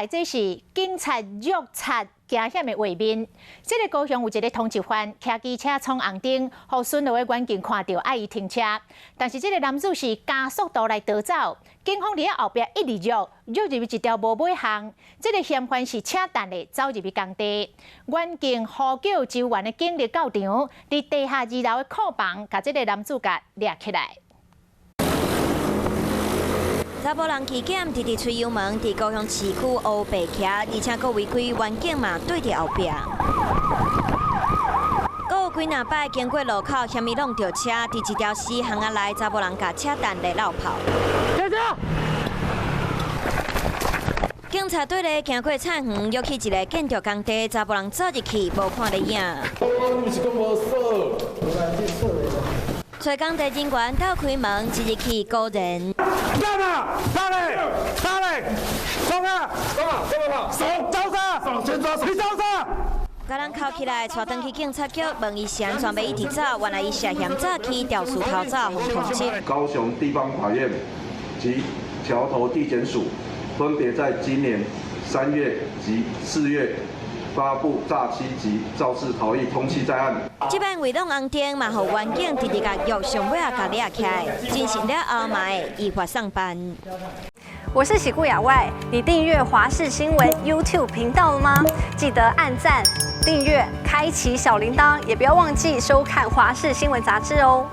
来这是警察虐杀惊险的画面。这个高雄有一个通缉犯骑机车闯红灯，互顺路的远景看到爱伊停车，但是这个男子是加速度来逃走，警方伫后壁一直绕入一条无尾巷。这个嫌犯是车弹的走入去工地，远景呼叫救援的警力到场，伫地下2楼的库房，把这个男主角抓起来。 查甫人骑检直直吹油门，伫高雄市区乌白骑，而且佫违规，远景嘛对伫后壁。佫有几若摆经过路口，嫌伊弄着车，伫一条4巷仔内，查甫人甲车弹来绕跑。警察队咧行过菜园，约起一个建筑工地，查甫人走入去，无看得影。 找工地人员打开门，一入去果然。干啊！打嘞！打嘞！冲啊！冲啊！怎么跑？手招啥？手先抓手！你招啥？甲人铐起来，带转去警察局，问伊是安怎要一直走，原来伊涉嫌早起调树头走，互通缉。高雄地方法院及桥头地检署分别在今年3月及4月。 发布诈欺及肇事逃逸通缉在案。这摆为弄红灯嘛，互远景直直甲约上尾啊，甲抓起来，进行了后嘛会依法上班。我是喜顾亚外，你订阅华视新闻 YouTube 频道了吗？记得按赞、订阅、开启小铃铛，也不要忘记收看华视新闻杂志哦。